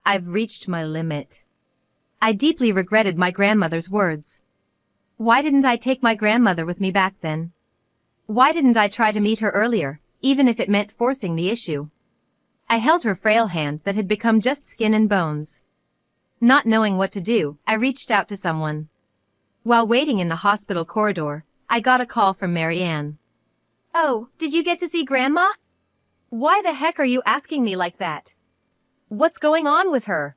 I've reached my limit. I deeply regretted my grandmother's words. Why didn't I take my grandmother with me back then? Why didn't I try to meet her earlier, even if it meant forcing the issue? I held her frail hand that had become just skin and bones. Not knowing what to do, I reached out to someone. While waiting in the hospital corridor, I got a call from Mary Ann. "Oh, did you get to see Grandma? Why the heck are you asking me like that? What's going on with her?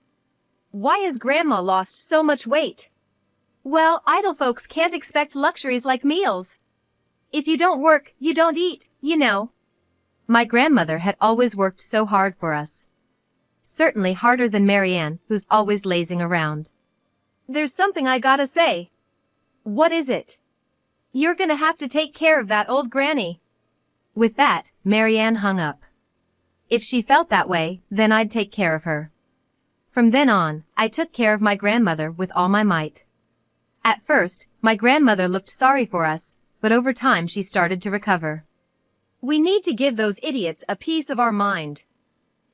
Why has Grandma lost so much weight?" "Well, idle folks can't expect luxuries like meals. If you don't work, you don't eat, you know." My grandmother had always worked so hard for us. Certainly harder than Mary Ann, who's always lazing around. "There's something I gotta say." "What is it?" "You're gonna have to take care of that old granny." With that, Mary Ann hung up. If she felt that way, then I'd take care of her. From then on, I took care of my grandmother with all my might. At first, my grandmother looked sorry for us, but over time she started to recover. We need to give those idiots a piece of our mind.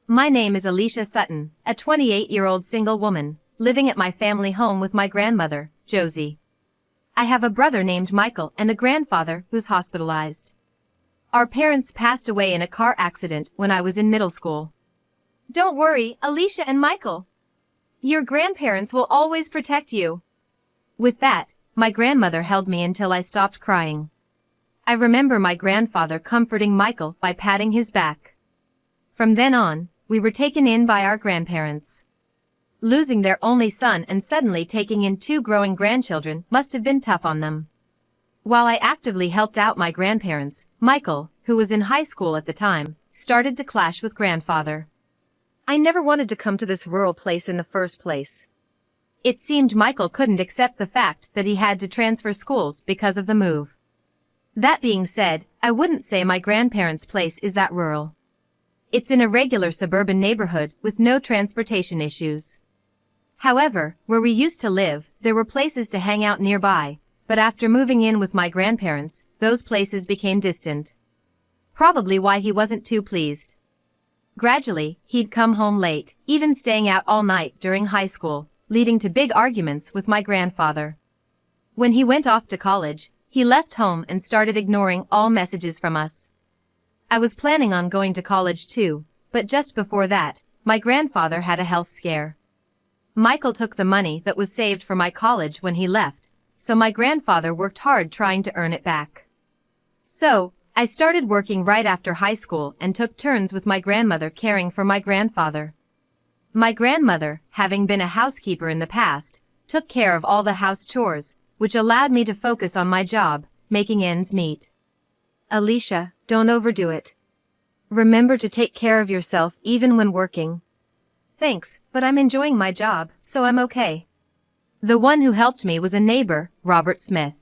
My name is Alicia Sutton, a 28-year-old single woman, living at my family home with my grandmother, Josie. I have a brother named Michael and a grandfather who's hospitalized. Our parents passed away in a car accident when I was in middle school. Don't worry, Alicia and Michael. Your grandparents will always protect you. With that, my grandmother held me until I stopped crying. I remember my grandfather comforting Michael by patting his back. From then on, we were taken in by our grandparents. Losing their only son and suddenly taking in 2 growing grandchildren must have been tough on them. While I actively helped out my grandparents, Michael, who was in high school at the time, started to clash with grandfather. I never wanted to come to this rural place in the first place. It seemed Michael couldn't accept the fact that he had to transfer schools because of the move. That being said, I wouldn't say my grandparents' place is that rural. It's in a regular suburban neighborhood with no transportation issues. However, where we used to live, there were places to hang out nearby, but after moving in with my grandparents, those places became distant. Probably why he wasn't too pleased. Gradually, he'd come home late, even staying out all night during high school, leading to big arguments with my grandfather. When he went off to college, he left home and started ignoring all messages from us. I was planning on going to college too, but just before that, my grandfather had a health scare. Michael took the money that was saved for my college when he left, so my grandfather worked hard trying to earn it back. So, I started working right after high school and took turns with my grandmother caring for my grandfather. My grandmother, having been a housekeeper in the past, took care of all the house chores, which allowed me to focus on my job, making ends meet. Alicia, don't overdo it. Remember to take care of yourself even when working. Thanks, but I'm enjoying my job, so I'm okay. The one who helped me was a neighbor, Robert Smith.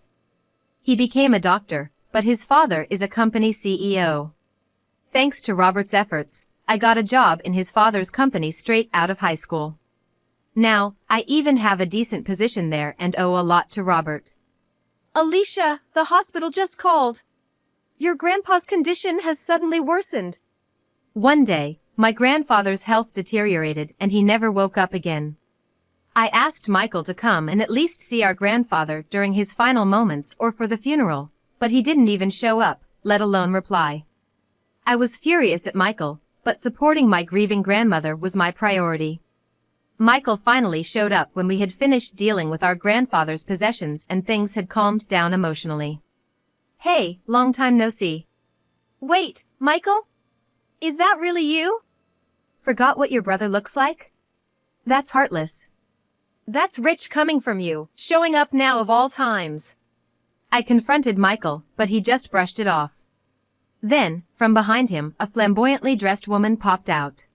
He became a doctor, but his father is a company CEO. Thanks to Robert's efforts, I got a job in his father's company straight out of high school. Now, I even have a decent position there and owe a lot to Robert. Alicia, the hospital just called. Your grandpa's condition has suddenly worsened. One day, my grandfather's health deteriorated and he never woke up again. I asked Michael to come and at least see our grandfather during his final moments or for the funeral, but he didn't even show up, let alone reply. I was furious at Michael, but supporting my grieving grandmother was my priority. Michael finally showed up when we had finished dealing with our grandfather's possessions and things had calmed down emotionally. Hey, long time no see. Wait, Michael? Is that really you? Forgot what your brother looks like? That's heartless. That's rich coming from you, showing up now of all times. I confronted Michael, but he just brushed it off. Then, from behind him, a flamboyantly dressed woman popped out.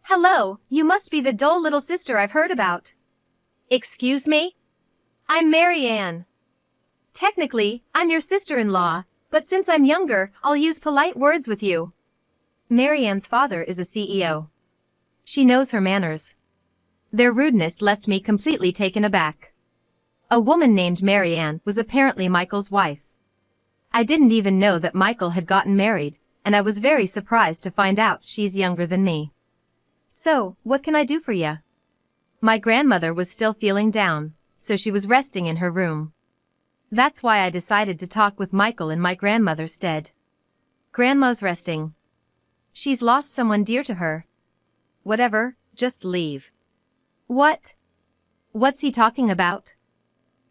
Hello, you must be the dull little sister I've heard about. Excuse me? I'm Mary Ann. Technically, I'm your sister-in-law, but since I'm younger, I'll use polite words with you. Mary Ann's father is a CEO. She knows her manners. Their rudeness left me completely taken aback. A woman named Mary Ann was apparently Michael's wife. I didn't even know that Michael had gotten married, and I was very surprised to find out she's younger than me. So, what can I do for ya? My grandmother was still feeling down, so she was resting in her room. That's why I decided to talk with Michael in my grandmother's stead. Grandma's resting. She's lost someone dear to her. Whatever, just leave. What? What's he talking about?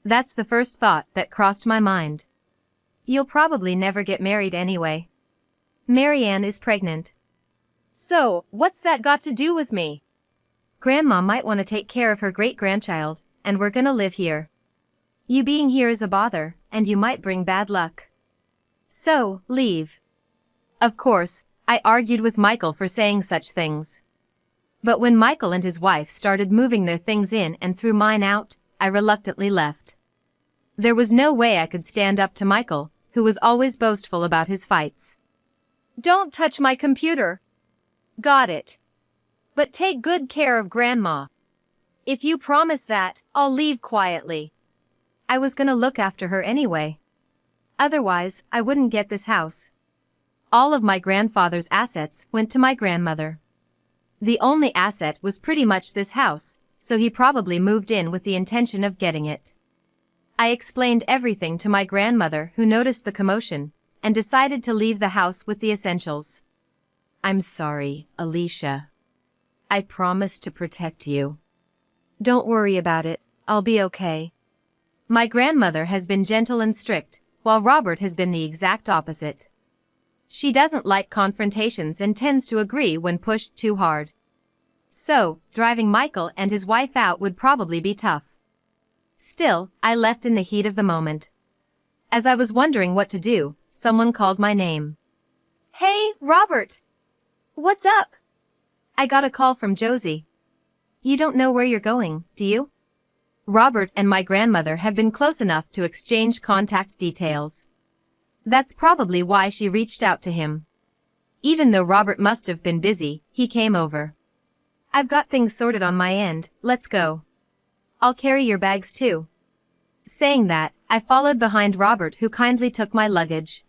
That's the first thought that crossed my mind. You'll probably never get married anyway. Marianne is pregnant. So, what's that got to do with me? Grandma might want to take care of her great-grandchild, and we're gonna live here. You being here is a bother, and you might bring bad luck. So, leave. Of course, I argued with Michael for saying such things. But when Michael and his wife started moving their things in and threw mine out, I reluctantly left. There was no way I could stand up to Michael, who was always boastful about his fights. Don't touch my computer. Got it. But take good care of Grandma. If you promise that, I'll leave quietly. I was gonna look after her anyway. Otherwise, I wouldn't get this house. All of my grandfather's assets went to my grandmother. The only asset was pretty much this house, so he probably moved in with the intention of getting it. I explained everything to my grandmother, who noticed the commotion and decided to leave the house with the essentials. I'm sorry, Alicia. I promised to protect you. Don't worry about it, I'll be okay. My grandmother has been gentle and strict, while Robert has been the exact opposite. She doesn't like confrontations and tends to agree when pushed too hard. So, driving Michael and his wife out would probably be tough. Still, I left in the heat of the moment. As I was wondering what to do, someone called my name. Hey, Robert! What's up? I got a call from Josie. You don't know where you're going, do you? Robert and my grandmother have been close enough to exchange contact details. That's probably why she reached out to him. Even though Robert must have been busy, he came over. I've got things sorted on my end, let's go. I'll carry your bags too. Saying that, I followed behind Robert, who kindly took my luggage.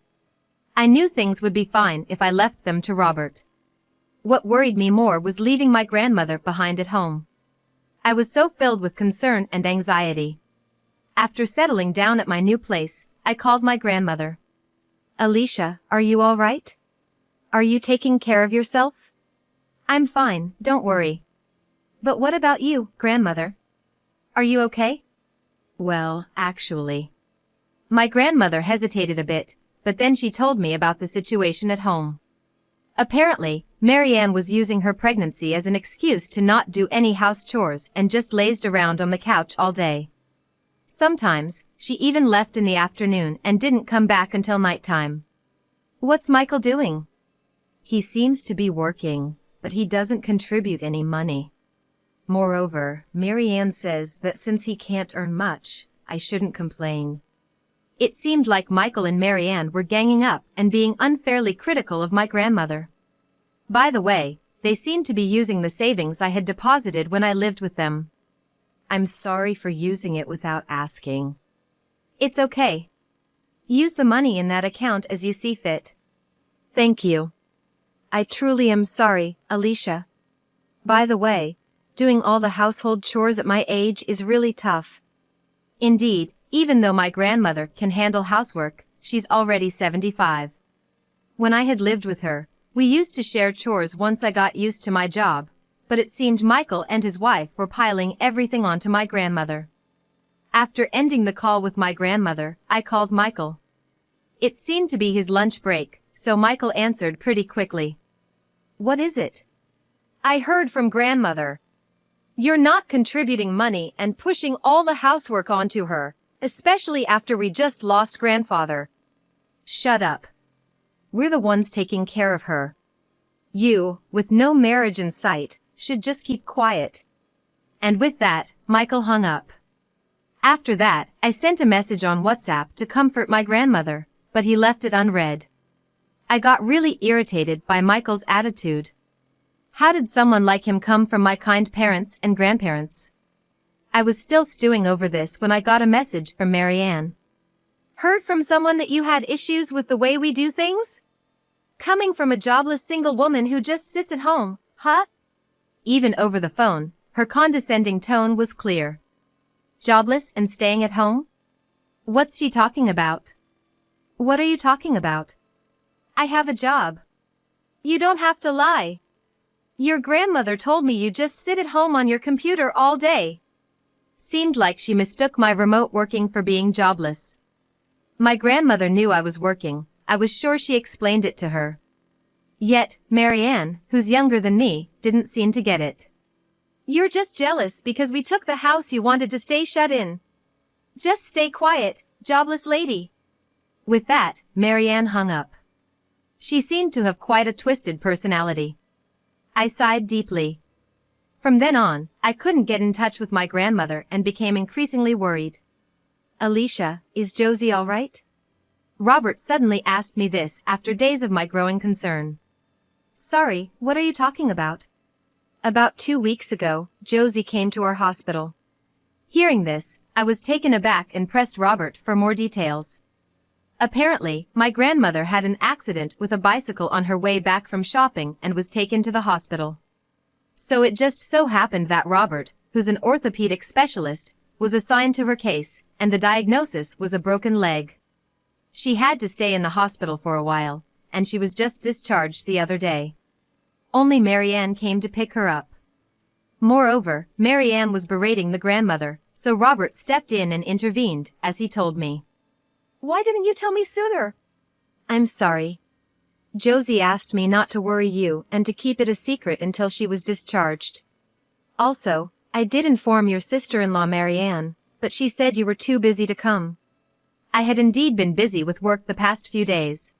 I knew things would be fine if I left them to Robert. What worried me more was leaving my grandmother behind at home. I was so filled with concern and anxiety. After settling down at my new place, I called my grandmother. Alicia, are you all right? Are you taking care of yourself? I'm fine, don't worry. But what about you, grandmother? Are you okay? Well, actually. My grandmother hesitated a bit, but then she told me about the situation at home. Apparently, Marianne was using her pregnancy as an excuse to not do any house chores and just lazed around on the couch all day. Sometimes, she even left in the afternoon and didn't come back until nighttime. What's Michael doing? He seems to be working, but he doesn't contribute any money. Moreover, Marianne says that since he can't earn much, I shouldn't complain. It seemed like Michael and Marianne were ganging up and being unfairly critical of my grandmother. By the way, they seemed to be using the savings I had deposited when I lived with them. I'm sorry for using it without asking. It's okay. Use the money in that account as you see fit. Thank you. I truly am sorry, Alicia. By the way, doing all the household chores at my age is really tough. Indeed, even though my grandmother can handle housework, she's already 75. When I had lived with her, we used to share chores once I got used to my job, but it seemed Michael and his wife were piling everything onto my grandmother. After ending the call with my grandmother, I called Michael. It seemed to be his lunch break, so Michael answered pretty quickly. What is it? I heard from grandmother. You're not contributing money and pushing all the housework onto her, especially after we just lost grandfather. Shut up. We're the ones taking care of her. You, with no marriage in sight, should just keep quiet. And with that, Michael hung up. After that, I sent a message on WhatsApp to comfort my grandmother, but he left it unread. I got really irritated by Michael's attitude. How did someone like him come from my kind parents and grandparents? I was still stewing over this when I got a message from Marianne. Heard from someone that you had issues with the way we do things? Coming from a jobless single woman who just sits at home, huh? even over the phone, her condescending tone was clear. Jobless and staying at home? What's she talking about? What are you talking about? I have a job. You don't have to lie. Your grandmother told me you just sit at home on your computer all day. Seemed like she mistook my remote working for being jobless. My grandmother knew I was working. I was sure she explained it to her. Yet, Marianne, who's younger than me, didn't seem to get it. You're just jealous because we took the house you wanted to stay shut in. Just stay quiet, jobless lady. With that, Marianne hung up. She seemed to have quite a twisted personality. I sighed deeply. From then on, I couldn't get in touch with my grandmother and became increasingly worried. Alicia, is Josie all right? Robert suddenly asked me this after days of my growing concern. Sorry, what are you talking about? About 2 weeks ago, Josie came to our hospital. Hearing this, I was taken aback and pressed Robert for more details. Apparently, my grandmother had an accident with a bicycle on her way back from shopping and was taken to the hospital. So it just so happened that Robert, who's an orthopedic specialist, was assigned to her case, and the diagnosis was a broken leg. She had to stay in the hospital for a while, and she was just discharged the other day. Only Marianne came to pick her up. Moreover, Marianne was berating the grandmother, so Robert stepped in and intervened, as he told me. Why didn't you tell me sooner? I'm sorry. Josie asked me not to worry you and to keep it a secret until she was discharged. Also, I did inform your sister-in-law Marianne, but she said you were too busy to come. I had indeed been busy with work the past few days.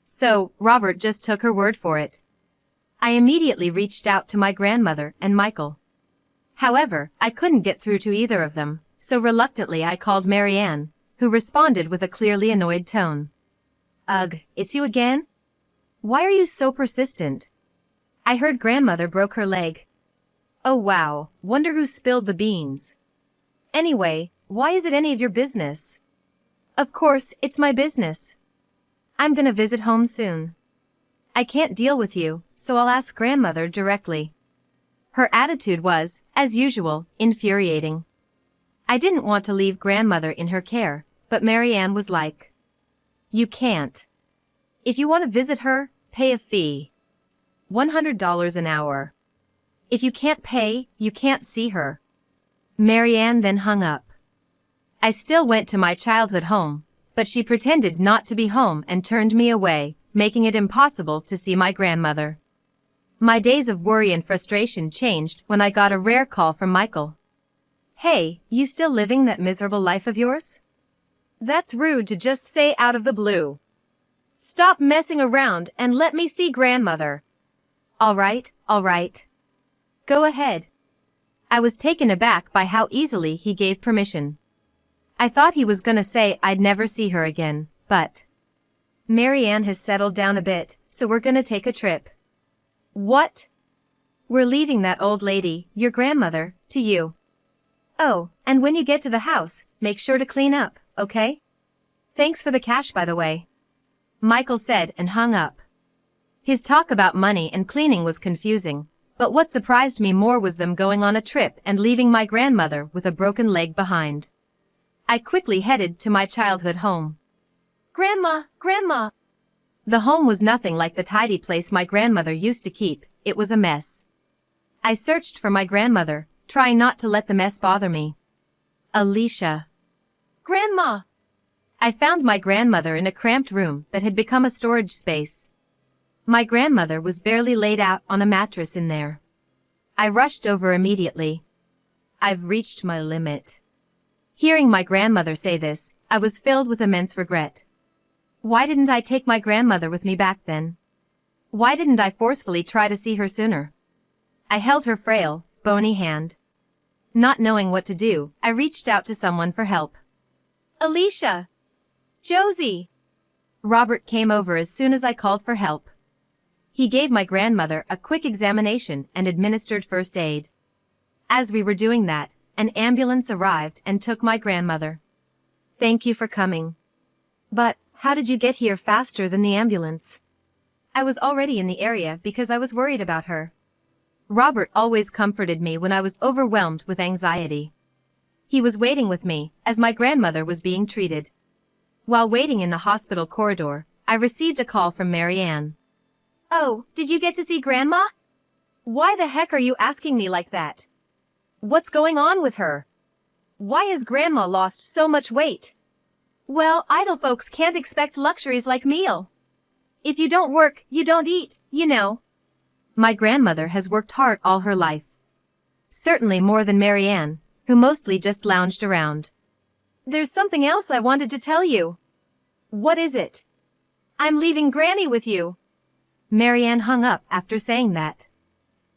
So, Robert just took her word for it. I immediately reached out to my grandmother and Michael. However, I couldn't get through to either of them, so reluctantly I called Marianne, who responded with a clearly annoyed tone. Ugh, it's you again? Why are you so persistent? I heard grandmother broke her leg. Oh wow, wonder who spilled the beans. Anyway, why is it any of your business? Of course, it's my business. I'm gonna visit home soon. I can't deal with you, so I'll ask grandmother directly. Her attitude was, as usual, infuriating. I didn't want to leave grandmother in her care, but Marianne was like, you can't. If you want to visit her, pay a fee. $100 an hour. If you can't pay, you can't see her. Marianne then hung up. I still went to my childhood home, but she pretended not to be home and turned me away, making it impossible to see my grandmother. My days of worry and frustration changed when I got a rare call from Michael. Hey, you still living that miserable life of yours? That's rude to just say out of the blue. Stop messing around and let me see grandmother. All right. Go ahead. I was taken aback by how easily he gave permission. I thought he was gonna say I'd never see her again, but Marianne has settled down a bit, so we're gonna take a trip. What? We're leaving that old lady, your grandmother, to you. Oh, and when you get to the house, make sure to clean up, okay? Thanks for the cash, by the way. Michael said and hung up. His talk about money and cleaning was confusing, but what surprised me more was them going on a trip and leaving my grandmother with a broken leg behind. I quickly headed to my childhood home. Grandma! The home was nothing like the tidy place my grandmother used to keep, it was a mess. I searched for my grandmother, trying not to let the mess bother me. Alicia. Grandma! I found my grandmother in a cramped room that had become a storage space. My grandmother was barely laid out on a mattress in there. I rushed over immediately. I've reached my limit. Hearing my grandmother say this, I was filled with immense regret. Why didn't I take my grandmother with me back then? Why didn't I forcefully try to see her sooner? I held her frail, bony hand. Not knowing what to do, I reached out to someone for help. Alicia! Josie! Robert came over as soon as I called for help. He gave my grandmother a quick examination and administered first aid. As we were doing that, an ambulance arrived and took my grandmother. Thank you for coming. But, how did you get here faster than the ambulance? I was already in the area because I was worried about her. Robert always comforted me when I was overwhelmed with anxiety. He was waiting with me, as my grandmother was being treated. While waiting in the hospital corridor, I received a call from Mary Ann. "Oh, did you get to see Grandma? Why the heck are you asking me like that? What's going on with her? Why has Grandma lost so much weight?" "Well, idle folks can't expect luxuries like meal. If you don't work, you don't eat, you know." My grandmother has worked hard all her life. Certainly more than Mary Ann, who mostly just lounged around. "There's something else I wanted to tell you." "What is it?" "I'm leaving Granny with you." Mary Ann hung up after saying that.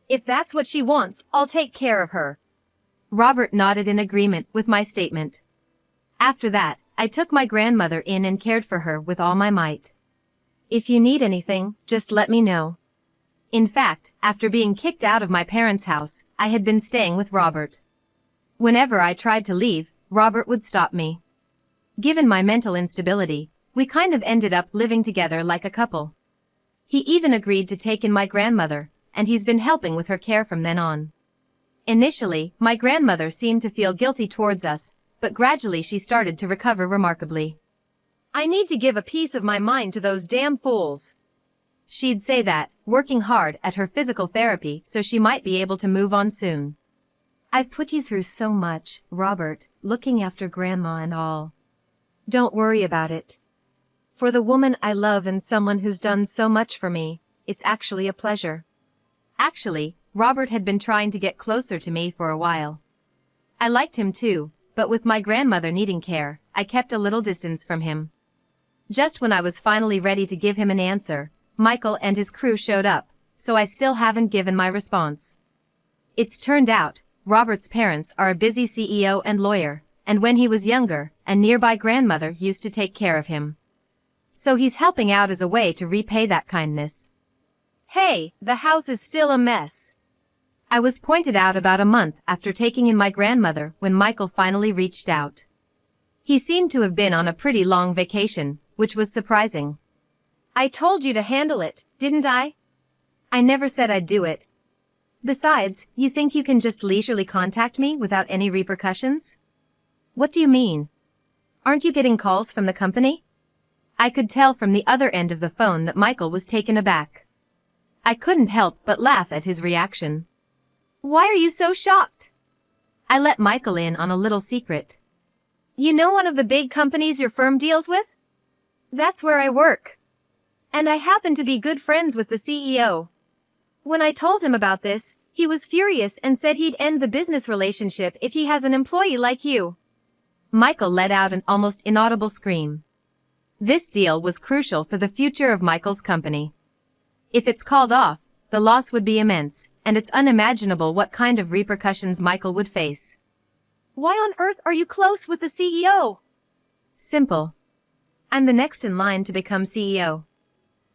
"If that's what she wants, I'll take care of her." Robert nodded in agreement with my statement. After that, I took my grandmother in and cared for her with all my might. "If you need anything, just let me know." In fact, after being kicked out of my parents' house, I had been staying with Robert. Whenever I tried to leave, Robert would stop me. Given my mental instability, we kind of ended up living together like a couple. He even agreed to take in my grandmother, and he's been helping with her care from then on. Initially, my grandmother seemed to feel guilty towards us, but gradually she started to recover remarkably. "I need to give a piece of my mind to those damn fools." She'd say that, working hard at her physical therapy so she might be able to move on soon. "I've put you through so much, Robert, looking after Grandma and all. Don't worry about it. For the woman I love and someone who's done so much for me, it's actually a pleasure." Actually, Robert had been trying to get closer to me for a while. I liked him too, but with my grandmother needing care, I kept a little distance from him. Just when I was finally ready to give him an answer, Michael and his crew showed up, so I still haven't given my response. It's turned out, Robert's parents are a busy CEO and lawyer, and when he was younger, a nearby grandmother used to take care of him. So he's helping out as a way to repay that kindness. "Hey, the house is still a mess." I was pointed out about a month after taking in my grandmother when Michael finally reached out. He seemed to have been on a pretty long vacation, which was surprising. "I told you to handle it, didn't I?" "I never said I'd do it. Besides, you think you can just leisurely contact me without any repercussions?" "What do you mean? Aren't you getting calls from the company?" I could tell from the other end of the phone that Michael was taken aback. I couldn't help but laugh at his reaction. "Why are you so shocked?" I let Michael in on a little secret. "You know one of the big companies your firm deals with? That's where I work. And I happen to be good friends with the CEO. When I told him about this, he was furious and said he'd end the business relationship if he has an employee like you." Michael let out an almost inaudible scream. This deal was crucial for the future of Michael's company. If it's called off, the loss would be immense, and it's unimaginable what kind of repercussions Michael would face. "Why on earth are you close with the CEO?" Simple. I'm the next in line to become CEO.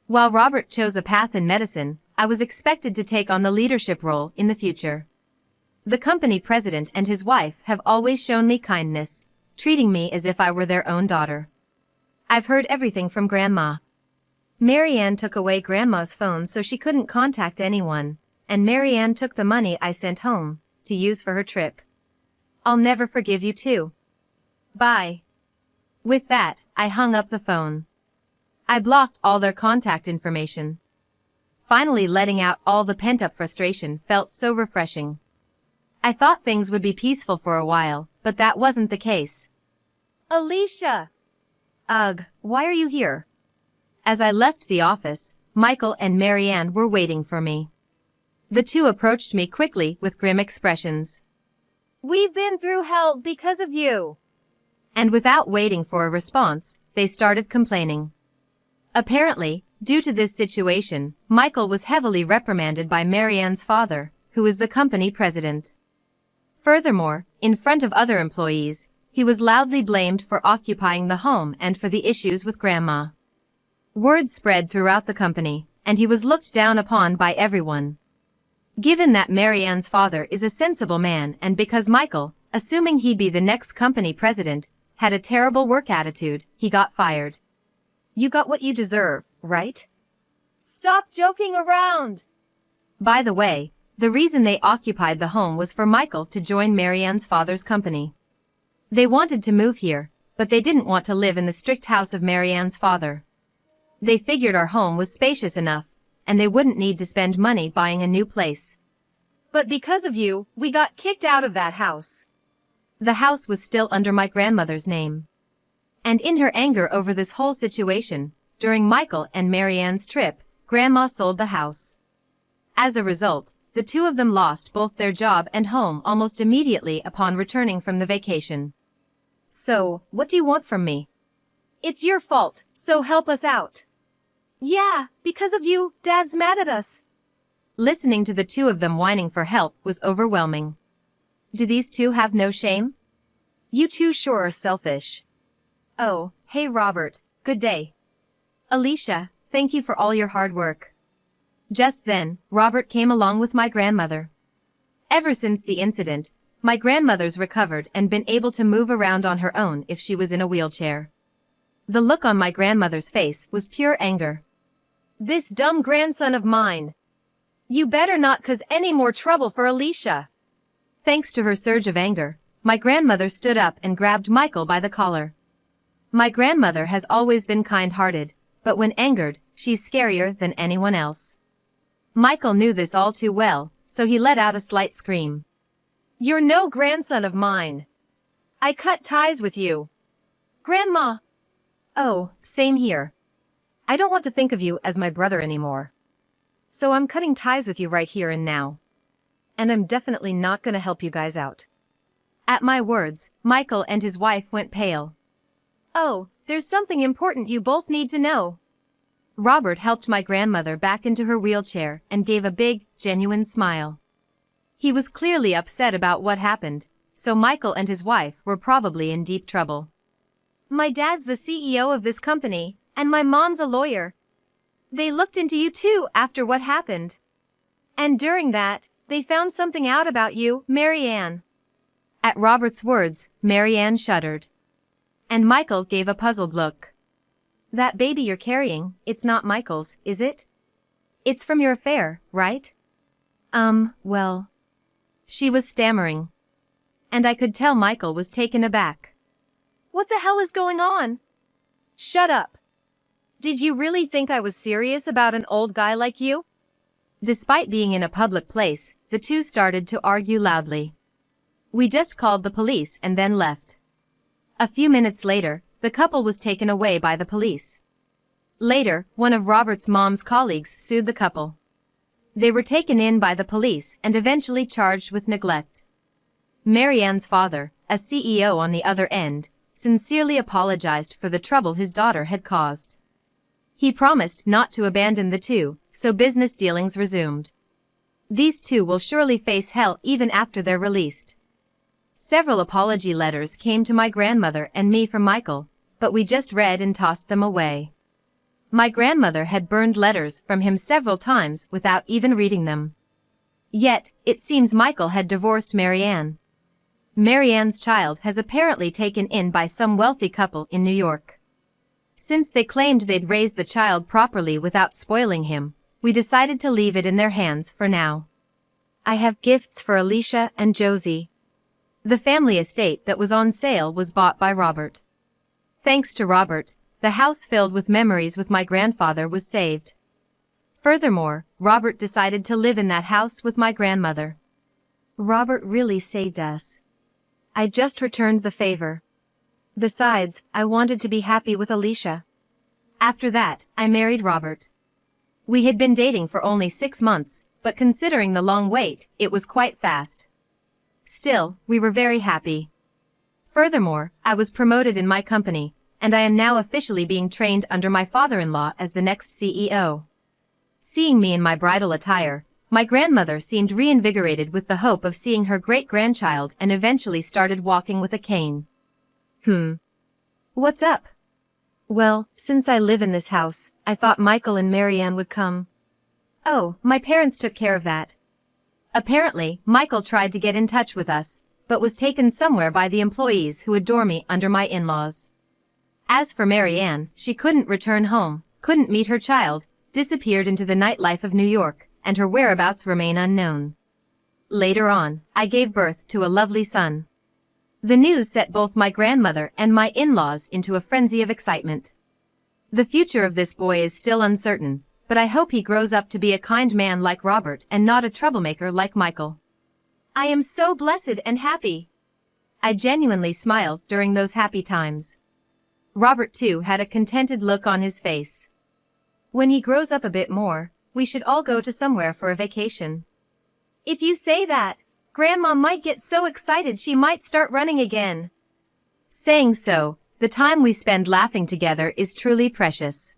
While Robert chose a path in medicine, I was expected to take on the leadership role in the future. The company president and his wife have always shown me kindness, treating me as if I were their own daughter. I've heard everything from Grandma. Mary Ann took away Grandma's phone so she couldn't contact anyone, and Mary Ann took the money I sent home to use for her trip. I'll never forgive you too. Bye. With that, I hung up the phone. I blocked all their contact information. Finally letting out all the pent-up frustration felt so refreshing. I thought things would be peaceful for a while, but that wasn't the case. "Alicia!" "Ugh, why are you here?" As I left the office, Michael and Mary Ann were waiting for me. The two approached me quickly with grim expressions. "We've been through hell because of you." And without waiting for a response, they started complaining. Apparently, due to this situation, Michael was heavily reprimanded by Mary Ann's father, who is the company president. Furthermore, in front of other employees, he was loudly blamed for occupying the home and for the issues with Grandma. Word spread throughout the company, and he was looked down upon by everyone. Given that Mary Ann's father is a sensible man and because Michael, assuming he'd be the next company president, had a terrible work attitude, he got fired. "You got what you deserve, right? Stop joking around." By the way, The reason they occupied the home was for Michael to join Marianne's father's company. They wanted to move here, but they didn't want to live in the strict house of Marianne's father. They figured our home was spacious enough, and they wouldn't need to spend money buying a new place. But because of you, we got kicked out of that house. The house was still under my grandmother's name. And in her anger over this whole situation, during Michael and Marianne's trip, Grandma sold the house. As a result, the two of them lost both their job and home almost immediately upon returning from the vacation. So, what do you want from me? It's your fault, so help us out. Yeah, because of you, Dad's mad at us. Listening to the two of them whining for help was overwhelming. Do these two have no shame? You two sure are selfish. Oh, hey Robert, good day. Alicia, thank you for all your hard work. Just then, Robert came along with my grandmother. Ever since the incident, my grandmother's recovered and been able to move around on her own if she was in a wheelchair. The look on my grandmother's face was pure anger. This dumb grandson of mine. You better not cause any more trouble for Alicia. Thanks to her surge of anger, my grandmother stood up and grabbed Michael by the collar. My grandmother has always been kind-hearted, but when angered, she's scarier than anyone else. Michael knew this all too well, so he let out a slight scream. You're no grandson of mine. I cut ties with you. Grandma. Oh, same here. I don't want to think of you as my brother anymore. So I'm cutting ties with you right here and now. And I'm definitely not gonna help you guys out. At my words, Michael and his wife went pale. Oh, there's something important you both need to know. Robert helped my grandmother back into her wheelchair and gave a big, genuine smile. He was clearly upset about what happened, so Michael and his wife were probably in deep trouble. My dad's the CEO of this company, and my mom's a lawyer. They looked into you too after what happened. And during that, they found something out about you, Marianne. At Robert's words, Marianne shuddered. And Michael gave a puzzled look. That baby you're carrying, it's not Michael's, is it? It's from your affair, right? Well. She was stammering. And I could tell Michael was taken aback. What the hell is going on? Shut up. Did you really think I was serious about an old guy like you? Despite being in a public place, the two started to argue loudly. We just called the police and then left. A few minutes later, the couple was taken away by the police. Later, one of Robert's mom's colleagues sued the couple. They were taken in by the police and eventually charged with neglect. Marianne's father, a CEO on the other end, sincerely apologized for the trouble his daughter had caused. He promised not to abandon the two, so business dealings resumed. These two will surely face hell even after they're released. Several apology letters came to my grandmother and me from Michael, but we just read and tossed them away. My grandmother had burned letters from him several times without even reading them. Yet, it seems Michael had divorced Marianne. Marianne's child has apparently taken in by some wealthy couple in New York. Since they claimed they'd raised the child properly without spoiling him, we decided to leave it in their hands for now. I have gifts for Alicia and Josie. The family estate that was on sale was bought by Robert. Thanks to Robert, the house filled with memories with my grandfather was saved. Furthermore, Robert decided to live in that house with my grandmother. Robert really saved us. I just returned the favor. Besides, I wanted to be happy with Alicia. After that, I married Robert. We had been dating for only 6 months, but considering the long wait, it was quite fast. Still, we were very happy. Furthermore, I was promoted in my company, and I am now officially being trained under my father-in-law as the next CEO. Seeing me in my bridal attire, my grandmother seemed reinvigorated with the hope of seeing her great-grandchild and eventually started walking with a cane. What's up? Well, since I live in this house, I thought Michael and Marianne would come. Oh, my parents took care of that. Apparently, Michael tried to get in touch with us, but was taken somewhere by the employees who adore me under my in-laws. As for Marianne, she couldn't return home, couldn't meet her child, disappeared into the nightlife of New York, and her whereabouts remain unknown. Later on, I gave birth to a lovely son. The news set both my grandmother and my in-laws into a frenzy of excitement. The future of this boy is still uncertain, but I hope he grows up to be a kind man like Robert and not a troublemaker like Michael. I am so blessed and happy. I genuinely smiled during those happy times. Robert too had a contented look on his face. When he grows up a bit more, we should all go to somewhere for a vacation. If you say that, Grandma might get so excited she might start running again. Saying so, the time we spend laughing together is truly precious.